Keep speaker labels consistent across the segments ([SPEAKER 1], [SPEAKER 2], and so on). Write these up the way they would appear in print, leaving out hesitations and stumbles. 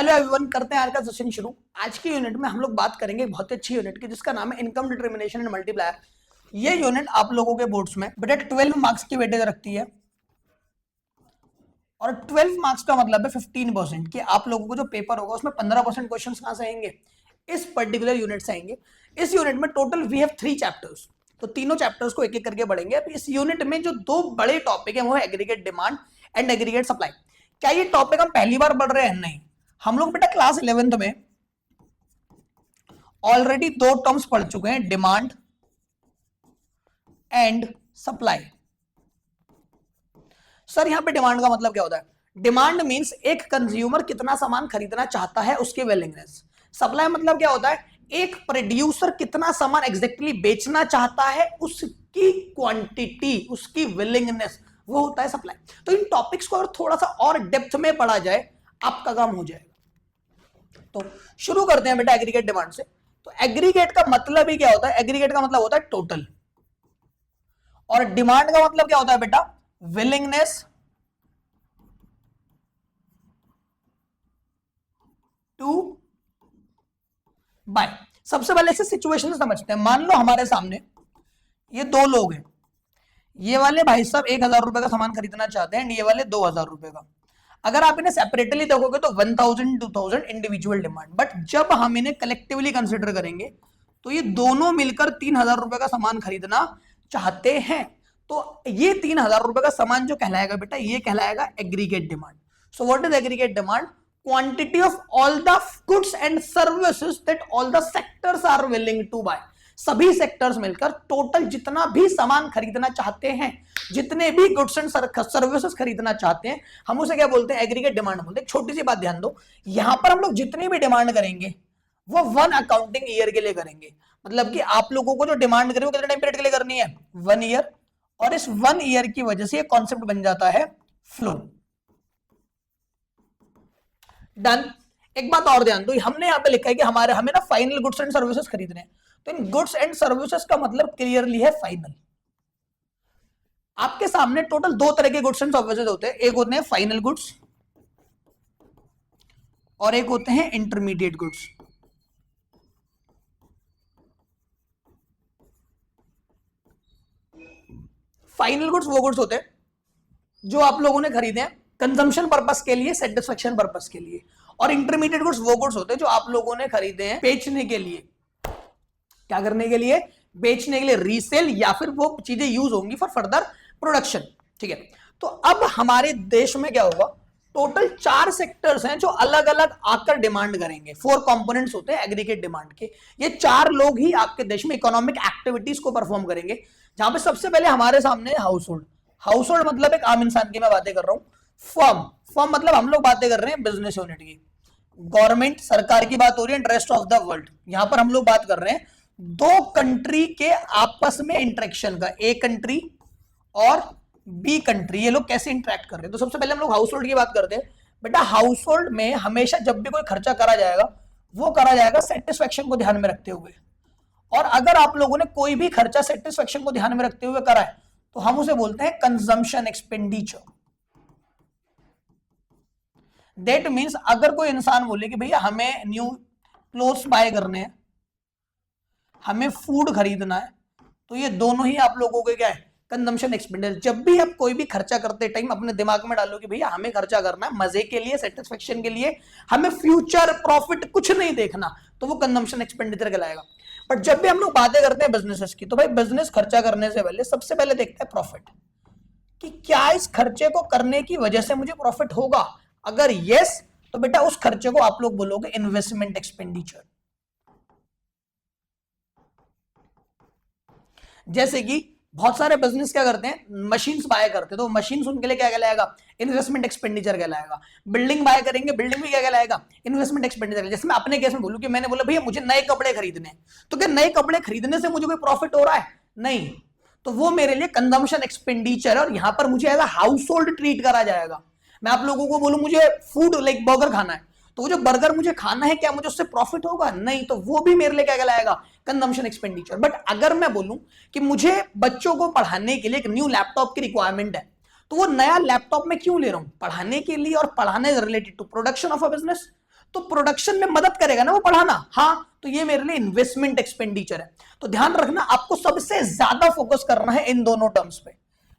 [SPEAKER 1] Hello everyone, करते हैं आज का सेशन शुरू। आज की यूनिट में हम लोग बात करेंगे बहुत ही अच्छी यूनिट की, जिसका नाम है इनकम डिटर्मिनेशन एंड मल्टीप्लायर। ये यूनिट आप लोगों के बोर्ड्स में बेटा 12 मार्क्स की वेटेज रखती है, और 12 मार्क्स का मतलब है 15% कि आप लोगों को जो पेपर होगा उसमें 15% क्वेश्चंस कहां से आएंगे, इस पर्टिकुलर यूनिट से आएंगे। इस यूनिट में टोटल वी हैव 3 चैप्टर्स, तो तीनों चैप्टर्स को एक एक करके बढ़ेंगे। अब इस यूनिट में जो 2 बड़े टॉपिक है वो है aggregate demand and aggregate supply. क्या ये टॉपिक हम पहली बार पढ़ रहे हैं? नहीं, हम लोग बेटा क्लास 11th में ऑलरेडी 2 टर्म्स पढ़ चुके हैं, डिमांड एंड सप्लाई। सर यहां पे डिमांड का मतलब क्या होता है? डिमांड मींस एक कंज्यूमर कितना सामान खरीदना चाहता है, उसकी विलिंगनेस। सप्लाई मतलब क्या होता है? एक प्रोड्यूसर कितना सामान एग्जैक्टली बेचना चाहता है, उसकी क्वांटिटी, उसकी विलिंगनेस, वो होता है सप्लाई। तो इन टॉपिक्स को अगर थोड़ा सा और डेप्थ में पढ़ा जाए आपका काम हो जाएगा। तो शुरू करते हैं बेटा एग्रीगेट डिमांड से। तो एग्रीगेट का मतलब ही क्या होता है? एग्रीगेट का मतलब होता है टोटल, और डिमांड का मतलब क्या होता है बेटा? Willingness to buy. सबसे पहले से सिचुएशन समझते हैं। मान लो हमारे सामने ये 2 लोग हैं, ये वाले भाई साहब 1000 रुपए का सामान खरीदना चाहते हैं, ये वाले 2000 रुपए का। अगर आप इन्हें सेपरेटली देखोगे तो 1000 2000 इंडिविजुअल डिमांड, बट जब हम इन्हें कलेक्टिवली कंसिडर करेंगे तो ये दोनों मिलकर 3000 रुपए का सामान खरीदना चाहते हैं। तो ये 3000 रुपए का सामान जो कहलाएगा बेटा, ये कहलाएगा aggregate demand. So what is aggregate demand? Quantity of all the goods and services that all the sectors are willing to buy. सभी सेक्टर्स मिलकर टोटल जितना भी सामान खरीदना चाहते हैं, जितने भी गुड्स एंड सर्विसेज खरीदना चाहते हैं, हम उसे क्या बोलते हैं? एग्रीगेट डिमांड बोलते हैं। एक छोटी सी बात ध्यान दो, यहां पर हम लोग जितनी भी डिमांड करेंगे वो 1 अकाउंटिंग ईयर के लिए करेंगे। मतलब कि आप लोगों को जो डिमांड करें वो कितने टाइम पीरियड के लिए करनी है? 1 ईयर। और इस 1 ईयर की वजह से ये कॉन्सेप्ट बन जाता है फ्लो। डन। एक बात और ध्यान दो, हमने यहां पे लिखा है कि हमें ना फाइनल गुड्स एंड सर्विसेज खरीदने हैं। तो इन गुड्स एंड सर्विसेज का मतलब क्लियरली है फाइनल। आपके सामने टोटल 2 तरह के गुड्स एंड सर्विसेज होते हैं, एक होते हैं फाइनल गुड्स और एक होते हैं इंटरमीडिएट गुड्स। फाइनल गुड्स वो गुड्स होते हैं जो आप लोगों ने खरीदे हैं कंजम्पशन पर्पस के लिए, सेटिस्फेक्शन पर्पस के लिए, और इंटरमीडिएट गुड्स वो गुड्स होते हैं जो आप लोगों ने खरीदे हैं बेचने के लिए। क्या करने के लिए? बेचने के लिए, रीसेल, या फिर वो चीजें यूज होंगी फॉर फर्दर प्रोडक्शन। ठीक है, तो अब हमारे देश में क्या होगा? टोटल 4 सेक्टर्स हैं जो अलग अलग आकर डिमांड करेंगे। 4 कंपोनेंट्स होते हैं एग्रीगेट डिमांड के। ये 4 लोग ही आपके देश में इकोनॉमिक एक्टिविटीज को परफॉर्म करेंगे, जहां पे सबसे पहले हमारे सामने हाउस होल्ड। हाउस होल्ड मतलब एक आम इंसान की मैं बातें कर रहा हूं। फर्म, फर्म मतलब हम लोग बातें कर रहे हैं बिजनेस यूनिट की। गवर्नमेंट, सरकार की बात हो रही है, रेस्ट ऑफ द वर्ल्ड। यहां पर हम लोग बात कर रहे हैं 2 कंट्री के आपस में इंटरेक्शन का, ए कंट्री और बी कंट्री, ये लोग कैसे इंटरेक्ट कर रहे हैं। तो सबसे पहले हम लोग हाउस होल्ड की बात करते हैं। बेटा हाउस होल्ड में हमेशा जब भी कोई खर्चा करा जाएगा वो करा जाएगा सेटिस्फेक्शन को ध्यान में रखते हुए। और अगर आप लोगों ने कोई भी खर्चा सेटिस्फेक्शन को ध्यान में रखते हुए करा है तो हम उसे बोलते हैं कंजम्पशन एक्सपेंडिचर। दैट मींस अगर कोई इंसान बोले कि भैया हमें न्यू क्लोथ्स बाय करने हैं, हमें फूड खरीदना है, तो ये दोनों ही आप लोगों के क्या है? Consumption expenditure. जब भी आप कोई भी खर्चा करते टाइम अपने दिमाग में डालो कि भैया हमें खर्चा करना है मजे के लिए, सेटिस्फेक्शन के लिए, हमें फ्यूचर प्रॉफिट कुछ नहीं देखना, तो वो कंजम्पशन एक्सपेंडिचर कहलाएगा। बट जब भी हम लोग बातें करते हैं बिजनेसेस की, तो भाई बिजनेस खर्चा करने से पहले सबसे पहले देखते हैं प्रॉफिट, कि क्या इस खर्चे को करने की वजह से मुझे प्रॉफिट होगा। अगर यस, तो बेटा उस खर्चे को आप लोग बोलोगे इन्वेस्टमेंट एक्सपेंडिचर। जैसे कि बहुत सारे बिजनेस क्या करते हैं? मशीन्स बाय करते हैं, तो मशीन्स उनके लिए क्या कहलाएगा? इन्वेस्टमेंट एक्सपेंडिचर कहलाएगा। बिल्डिंग बाय करेंगे, बिल्डिंग भी क्या कहलाएगा? Investment expenditure. जैसे मैं अपने केस में बोलूं कि मैंने बोला भैया मुझे नए कपड़े खरीदने हैं, तो क्या नए कपड़े खरीदने से मुझे कोई प्रॉफिट हो रहा है? नहीं, तो वो मेरे लिए कंजम्पशन एक्सपेंडिचर है, और यहां पर मुझे as a household treat करा जाएगा। मैं आप लोगों को बोलूं मुझे फूड लाइक बर्गर खाना है, तो वो जो बर्गर मुझे खाना है क्या मुझे उससे प्रॉफिट होगा? नहीं, तो वो भी मेरे लिए क्या कहलाएगा? Consumption expenditure. बट अगर मैं बोलूं कि मुझे बच्चों को पढ़ाने के लिए एक न्यू लैपटॉप की रिक्वायरमेंट है, तो वो नया लैपटॉप मैं क्यों ले रहा हूं? पढ़ाने के लिए, और पढ़ाने related to production of a business. तो प्रोडक्शन में मदद करेगा ना वो बढ़ाना, हाँ, तो ये मेरे लिए इन्वेस्टमेंट एक्सपेंडिचर है। तो ध्यान रखना, आपको सबसे ज्यादा फोकस करना है इन दोनों टर्म्स पे।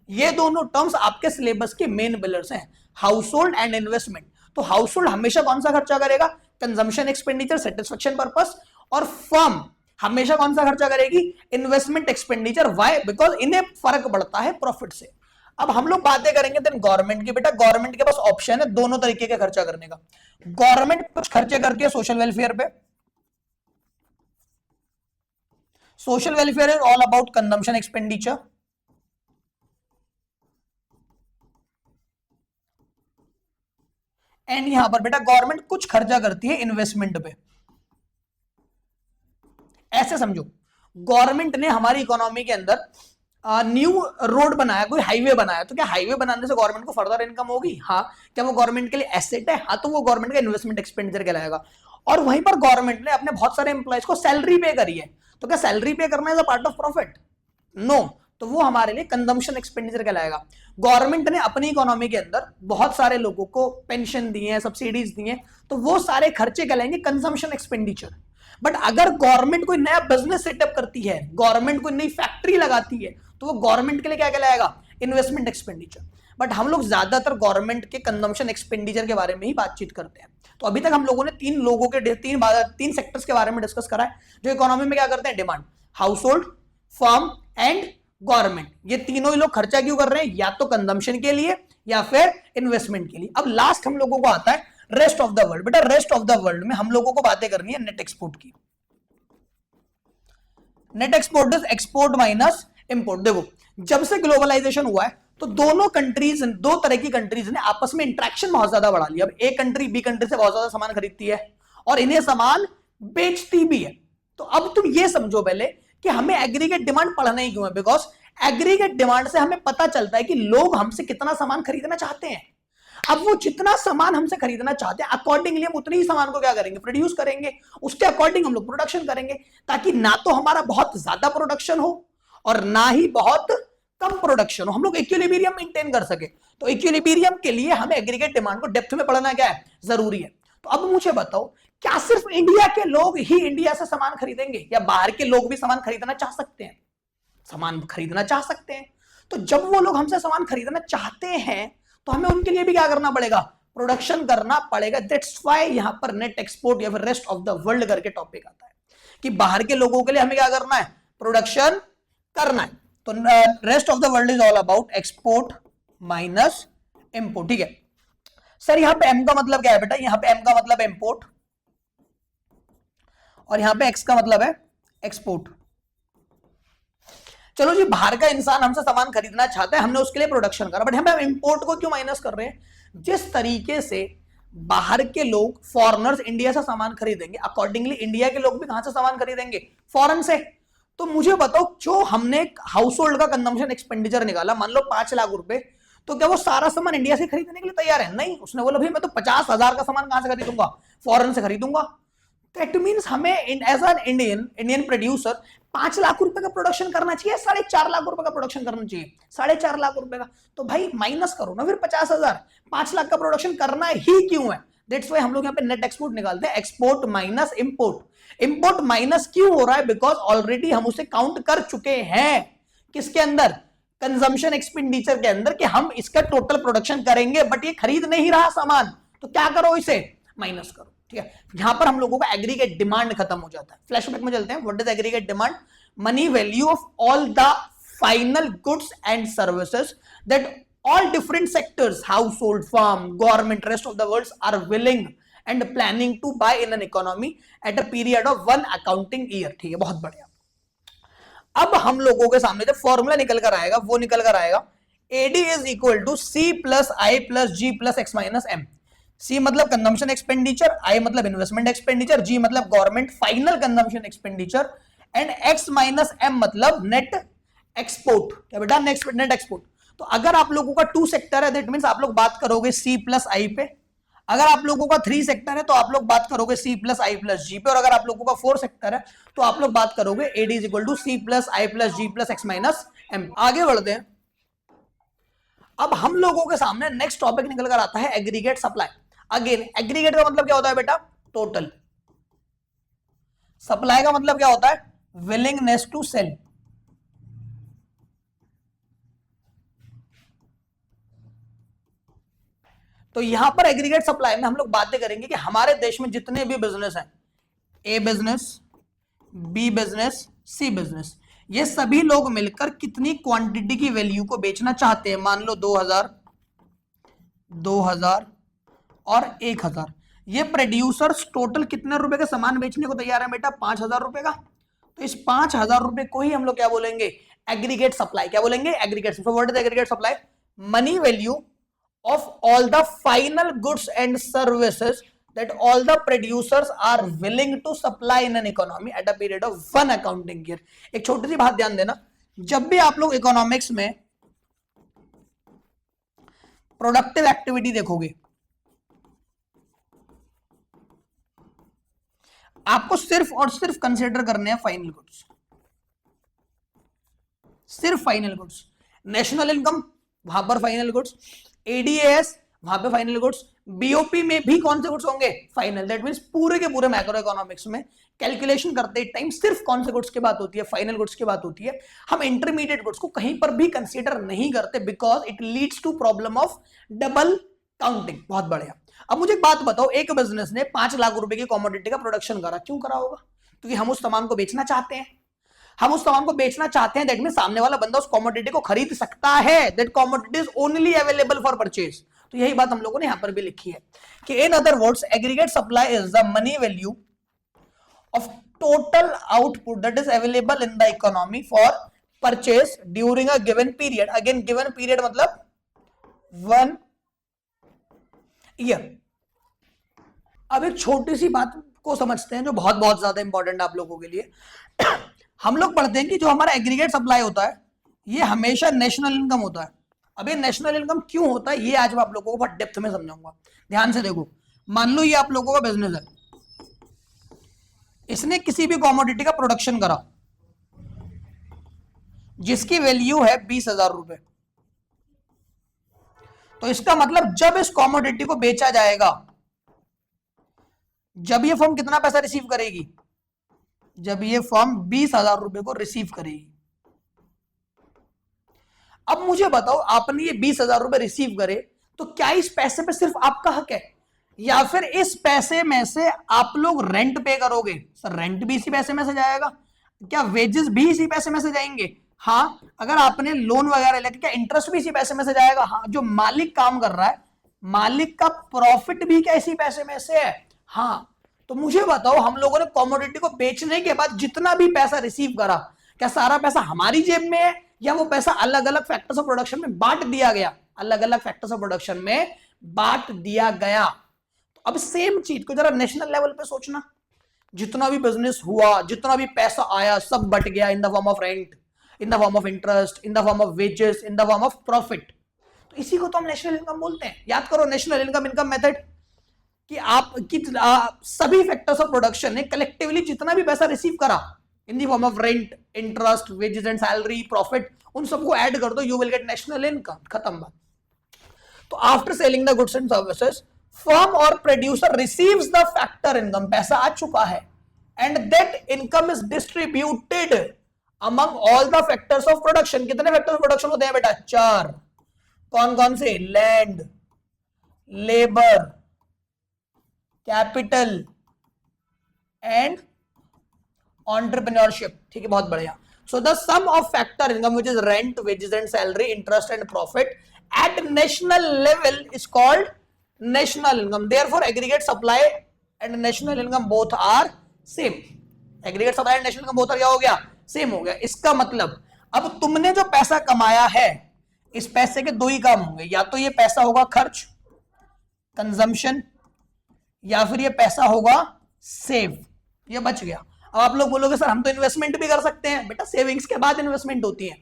[SPEAKER 1] ये दोनों टर्म्स आपके सिलेबस के मेन पिलर्स हैं, हाउस होल्ड एंड इन्वेस्टमेंट। तो हाउस होल्ड हमेशा कौन सा खर्चा करेगा? Consumption expenditure, satisfaction purpose. और फर्म हमेशा कौन सा खर्चा करेगी? Investment expenditure. व्हाई? बिकॉज इन्हें फर्क पड़ता है प्रॉफिट से। अब हम लोग बातें करेंगे देन गवर्नमेंट की। बेटा गवर्नमेंट के पास ऑप्शन है दोनों तरीके के खर्चा करने का। गवर्नमेंट कुछ खर्चे करती है सोशल वेलफेयर पे। Social welfare is all about consumption expenditure. And यहां पर बेटा गवर्नमेंट कुछ खर्चा करती है इन्वेस्टमेंट पे। ऐसे समझो, गवर्नमेंट ने हमारी इकोनॉमी के अंदर न्यू रोड बनाया, कोई हाईवे बनाया, तो क्या हाईवे बनाने से गवर्नमेंट को फर्दर इनकम होगी? हाँ। क्या वो गवर्नमेंट के लिए एसेट है? हाँ, तो वो गवर्नमेंट का इन्वेस्टमेंट एक्सपेंडिचर कहलाएगा। और वहीं पर गवर्नमेंट ने अपने बहुत सारे एम्प्लॉयज को सैलरी पे करी है, तो क्या सैलरी पे करना is a part of profit? No, तो वो हमारे लिए कंजम्पशन एक्सपेंडिचर कहलाएगा। गवर्नमेंट ने अपनी इकोनॉमी के अंदर बहुत सारे लोगों को पेंशन दी है, सब्सिडीज दी है, तो वो सारे खर्चे कहलाएंगे कंजम्पशन एक्सपेंडिचर। बट अगर गवर्नमेंट कोई नया बिजनेस सेटअप करती है, गवर्नमेंट कोई नई फैक्ट्री लगाती है, तो वो गवर्नमेंट के लिए क्या कहलाएगा? Investment expenditure. बट हम लोग ज्यादातर गवर्नमेंट के कंजम्पशन एक्सपेंडिचर के बारे में ही बातचीत करते हैं। तो अभी तक हम लोगों ने तीन सेक्टर्स के बारे में डिस्कस करा है जो इकोनॉमी में क्या करते हैं? Demand, house hold, firm and government. ये तीनों ही लोग खर्चा क्यों कर रहे हैं? या तो कंजम्पशन के लिए या फिर इन्वेस्टमेंट के लिए। अब लास्ट हम लोगों को आता है रेस्ट ऑफ द वर्ल्ड। बेटा रेस्ट ऑफ द वर्ल्ड में हम लोगों को बातें करनी है नेट एक्सपोर्ट की। Net export is export minus import. देखो, जब से ग्लोबलाइजेशन हुआ है तो दोनों कंट्रीज, दो तरह की कंट्रीज ने आपस में इंटरेक्शन बहुत ज्यादा बढ़ा लिया। अब एक कंट्री बी कंट्री से बहुत ज्यादा सामान खरीदती है और इन्हें सामान बेचती भी है। तो अब तुम ये समझो पहले कि हमें एग्रीगेट डिमांड पढ़ना ही क्यों है? बिकॉज एग्रीगेट डिमांड से हमें पता चलता है कि लोग हमसे कितना सामान खरीदना चाहते हैं। अब वो जितना सामान हमसे खरीदना चाहते हैं, अकॉर्डिंगली हम उतनी ही सामान को क्या करेंगे? प्रोड्यूस करेंगे। उसके अकॉर्डिंग हम लोग प्रोडक्शन करेंगे, ताकि ना तो हमारा बहुत ज्यादा प्रोडक्शन हो और ना ही बहुत कम प्रोडक्शन हो, हम लोग इक्विलिब्रियम मेंटेन कर सके। तो इक्विलिब्रियम के लिए हमें एग्रीगेट डिमांड को डेप्थ में पढ़ना क्या है? जरूरी है। तो अब मुझे बताओ, क्या सिर्फ इंडिया के लोग ही इंडिया से सामान खरीदेंगे या बाहर के लोग भी सामान खरीदना चाह सकते हैं? सामान खरीदना चाह सकते हैं। तो जब वो लोग हमसे सामान खरीदना चाहते हैं तो हमें उनके लिए भी क्या करना पड़ेगा? प्रोडक्शन करना पड़ेगा। दैट्स व्हाई यहां पर नेट एक्सपोर्ट या फिर रेस्ट ऑफ द वर्ल्ड करके टॉपिक आता है कि बाहर के लोगों के लिए हमें क्या करना है? प्रोडक्शन करना है। तो rest of the world is all about export minus import. ठीक है सर, यहां पे एम का मतलब क्या है बेटा? यहां पे एम का मतलब है इंपोर्ट और यहां पे एक्स का मतलब है एक्सपोर्ट। चलो जी, बाहर का इंसान हमसे सामान खरीदना चाहता है, हमने उसके लिए प्रोडक्शन करा, बट हम इंपोर्ट को क्यों माइनस कर रहे हैं? जिस तरीके से बाहर के लोग, फॉरेनर्स इंडिया से सामान खरीदेंगे, अकॉर्डिंगली इंडिया के लोग भी कहां से सामान खरीदेंगे? फॉरेन से। तो मुझे बताओ, जो हमने हाउस होल्ड का कंजम्पशन एक्सपेंडिचर निकाला, मान लो 5 लाख रुपए, तो क्या वो सारा सामान इंडिया से खरीदने के लिए तैयार है? नहीं, उसने बोला भाई मैं तो 50,000 का सामान कहां से खरीदूंगा? फॉरेन से खरीदूंगा। दैट मीन्स हमें as an Indian producer 5 lakh रुपए का प्रोडक्शन करना चाहिए, 4.5 लाख रुपए का प्रोडक्शन करना चाहिए? 4.5 लाख रुपए का। तो भाई माइनस करो ना फिर 50,000, 5 लाख का प्रोडक्शन करना ही क्यों है? दैट्स व्हाई हम लोग यहाँ पे नेट एक्सपोर्ट निकालते हैं, export minus import. Import minus क्यों हो रहा है? बिकॉज ऑलरेडी हम उसे काउंट कर चुके हैं। किसके अंदर? कंजम्पशन एक्सपेंडिचर के अंदर, कि हम इसका टोटल प्रोडक्शन करेंगे बट ये खरीद नहीं रहा सामान, तो क्या करो? इसे माइनस करो। ठीक है, यहां पर हम लोगों का एग्रीगेट डिमांड खत्म हो जाता है। फ्लैशबैक में चलते हैं। What is aggregate demand? Money value of all the final goods and services that all different sectors, household, farm, government, rest of the world are willing and planning to buy in an economy at a period of 1 accounting year। ठीक है, बहुत बढ़िया। अब हम लोगों के सामने जब फॉर्मूला निकल कर आएगा, वो निकल कर आएगा AD is equal to C plus I plus G plus X minus M। C मतलब कंजम्पशन एक्सपेंडिचर, I मतलब इन्वेस्टमेंट एक्सपेंडिचर, G मतलब government final consumption expenditure and X minus M मतलब नेट एक्सपोर्ट। क्या बेटा? Net export. तो अगर आप लोगों का 2 सेक्टर है, दैट मींस आप लोग बात करोगे C प्लस I पे। अगर आप लोगों का 3 सेक्टर है तो आप लोग बात करोगे C plus I plus G पे। और अगर आप लोगों का 4 सेक्टर है तो आप लोग बात करोगे AD is equal to C plus I plus G plus X minus M। आगे बढ़ते हैं। अब हम लोगों के सामने नेक्स्ट टॉपिक निकल कर आता है एग्रीगेट सप्लाई। अगेन एग्रीगेट का मतलब क्या होता है बेटा? टोटल। सप्लाई का मतलब क्या होता है? Willingness to sell. तो यहां पर एग्रीगेट सप्लाई में हम लोग बातें करेंगे कि हमारे देश में जितने भी बिजनेस हैं, ए बिजनेस, बी बिजनेस, सी बिजनेस, ये सभी लोग मिलकर कितनी क्वांटिटी की वैल्यू को बेचना चाहते हैं। मान लो 2000, 2000 और 1000। ये प्रोड्यूसर्स टोटल कितने रुपए का सामान बेचने को तैयार है बेटा? 5000 रुपए का। तो इस 5000 रुपए को ही हम लोग क्या बोलेंगे? Aggregate supply. क्या बोलेंगे? Aggregate. So what is aggregate supply? Money value of all the final goods and services that all the producers are willing to supply in an economy at a period of one accounting year। एक छोटी सी बात ध्यान देना, जब भी आप लोग economics में प्रोडक्टिव एक्टिविटी देखोगे, आपको सिर्फ और सिर्फ कंसिडर करने हैं फाइनल गुड्स, सिर्फ फाइनल गुड्स। नेशनल इनकम, वहां पर फाइनल गुड्स। एडीएस, वहां पे फाइनल गुड्स। बीओपी में भी कौन से गुड्स होंगे? फाइनल। दैट मींस पूरे के पूरे मैक्रो इकोनॉमिक्स में कैलकुलेशन करते टाइम सिर्फ कौन से गुड्स की बात होती है? फाइनल गुड्स की बात होती है। हम इंटरमीडिएट गुड्स को कहीं पर भी कंसीडर नहीं करते, because it leads to problem of double counting. बहुत बढ़िया। अब मुझे एक बात बताओ, एक बिजनेस ने 5 लाख रुपए की कॉमोडिटी का प्रोडक्शन करा, क्यों करा होगा? क्योंकि हम उस सामान को बेचना चाहते हैं। हम उस सामान को बेचना चाहते हैं, दैट मीन सामने वाला बंदा उस कॉमोडिटी को खरीद सकता है। That commodity is only available for purchase. तो यही बात हम लोगों ने यहां पर भी लिखी है कि in other words aggregate supply is the money value of total output that is available in the economy for purchase during a given period. Again given period मतलब 1 ईयर। अब एक छोटी सी बात को समझते हैं जो बहुत बहुत ज्यादा इंपॉर्टेंट आप लोगों के लिए। हम लोग पढ़ते हैं कि जो हमारा एग्रीगेट सप्लाई होता है ये हमेशा नेशनल इनकम होता है। अब ये नेशनल इनकम क्यों होता है ये आज मैं आप लोगों को बहुत डेप्थ में समझाऊंगा। ध्यान से देखो, मान लो ये आप लोगों का बिजनेस है, इसने किसी भी कॉमोडिटी का प्रोडक्शन करा जिसकी वैल्यू है 20,000 रुपए। तो इसका मतलब जब इस कॉमोडिटी को बेचा जाएगा, जब ये फर्म कितना पैसा रिसीव करेगी? जब ये फर्म 20,000 रुपए को रिसीव करेगी। अब मुझे बताओ, आपने ये 20,000 रुपए रिसीव करे तो क्या इस पैसे पे सिर्फ आपका हक है, या फिर इस पैसे में से आप लोग रेंट पे करोगे? सर रेंट भी इसी पैसे में से जाएगा, क्या वेजेस भी इसी पैसे में से जाएंगे? हाँ। अगर आपने लोन वगैरह लिया, क्या इंटरेस्ट भी इसी पैसे में से जाएगा? हाँ। जो मालिक काम कर रहा है, मालिक का प्रॉफिट भी क्या इसी पैसे में से है? हाँ। तो मुझे बताओ, हम लोगों ने कॉमोडिटी को बेचने के बाद जितना भी पैसा रिसीव करा, क्या सारा पैसा हमारी जेब में है, या वो पैसा अलग अलग फैक्टर्स ऑफ प्रोडक्शन में बांट दिया गया? अलग अलग फैक्टर्स ऑफ प्रोडक्शन में बांट दिया गया। तो अब सेम चीज को जरा नेशनल लेवल पे सोचना, जितना भी बिजनेस हुआ, जितना भी पैसा आया, सब बट गया इन the form of rent, in the form of interest, in the form of wages, in the form of profit. तो इसी को तो हम नेशनल इनकम बोलते हैं। याद करो नेशनल इनकम मेथड, कि सभी फैक्टर्स ऑफ प्रोडक्शन ने कलेक्टिवली जितना भी पैसा रिसीव करा in the form of rent, interest, wages and salary, profit, उन सबको ऐड कर दो, you will get national income. खत्म बात। तो after selling the goods and services, firm और producer receives the factor income, पैसा आ चुका है, and that income is distributed among all the factors of production. कितने फैक्टर्स ऑफ प्रोडक्शन होते हैं बेटा? 4। कौन कौन से? Land, labour, capital and entrepreneurship. ठीक है, बहुत बढ़िया। So the sum of factor income which is rent, wages and salary, interest and profit at national level is called national income. Therefore aggregate supply and national income both are same. Aggregate supply and national income both क्या हो गया? Same हो गया। इसका मतलब अब तुमने जो पैसा कमाया है, इस पैसे के दो ही काम होंगे, या तो ये पैसा होगा खर्च, कंजम्पशन, या फिर ये पैसा होगा सेव, ये बच गया। अब आप लोग बोलोगे सर हम तो इन्वेस्टमेंट भी कर सकते हैं। बेटा सेविंग्स के बाद इन्वेस्टमेंट होती है।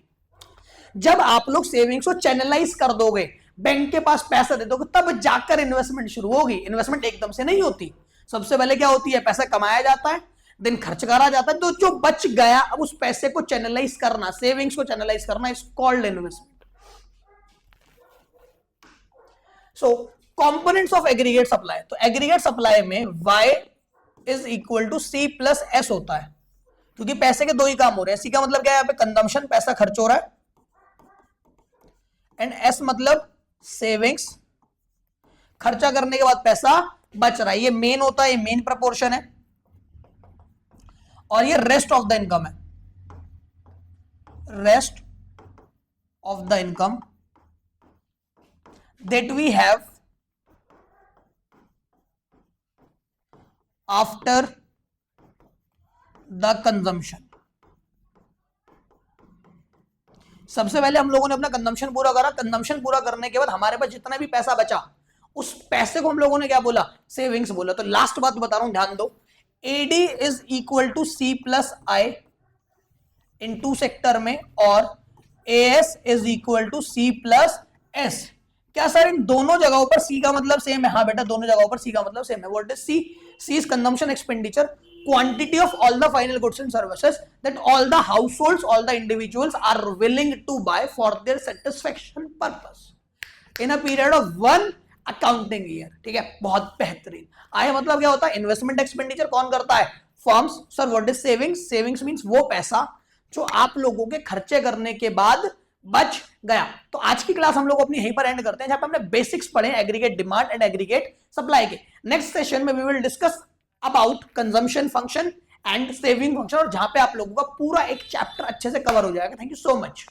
[SPEAKER 1] जब आप लोग सेविंग्स को चैनलाइज कर दोगे, बैंक के पास पैसा दे दोगे, तब जाकर इन्वेस्टमेंट शुरू होगी। इन्वेस्टमेंट एकदम से नहीं होती। सबसे पहले क्या होती है? पैसा कमाया जाता है, देन खर्च करा जाता है, तो जो बच गया अब उस पैसे को चैनलाइज करना, सेविंग्स को चैनलाइज करना is called investment. So components of aggregate supply, तो एग्रीगेट सप्लाई में Y is equal to C plus S होता है, क्योंकि पैसे के दो ही काम हो रहे हैं। सी का मतलब क्या है, यहाँ पे कंजम्पशन, पैसा खर्च हो रहा है, एंड एस मतलब सेविंग्स, खर्चा करने के बाद पैसा बच रहा है। ये मेन होता है, ये मेन प्रपोर्शन है, और ये रेस्ट ऑफ द इनकम है, rest of the income that we have after the consumption. सबसे पहले हम लोगों ने अपना कंजम्पशन पूरा करा, कंजम्पशन पूरा करने के बाद हमारे पास जितना भी पैसा बचा, उस पैसे को हम लोगों ने क्या बोला, सेविंग्स बोला। तो लास्ट बात बता रहा हूं, ध्यान दो, AD is equal to C plus I in two sector में, और AS is equal to C plus S. क्या सर इन दोनों जगहों पर सी का मतलब सेम है? हाँ बेटा, दोनों जगहों पर सी का मतलब सेम है। What is C? C is consumption expenditure, quantity of all the final goods and services that all the households, all the individuals are willing to buy for their satisfaction purpose in a period of one accounting year। ठीक है, बहुत बेहतरीन। आय मतलब क्या होता है? Investment expenditure कौन करता है? Firms. Sir what is savings? Savings means वो पैसा जो आप लोगों के खर्चे करने के बाद बच गया। तो आज की क्लास हम लोग अपनी यहीं पर एंड करते हैं, जहां पर हमने बेसिक्स पढ़े aggregate demand and aggregate supply के। नेक्स्ट सेशन में we will discuss about consumption function and saving function, और जहां पे आप लोगों का पूरा एक चैप्टर अच्छे से कवर हो जाएगा। Thank you so much.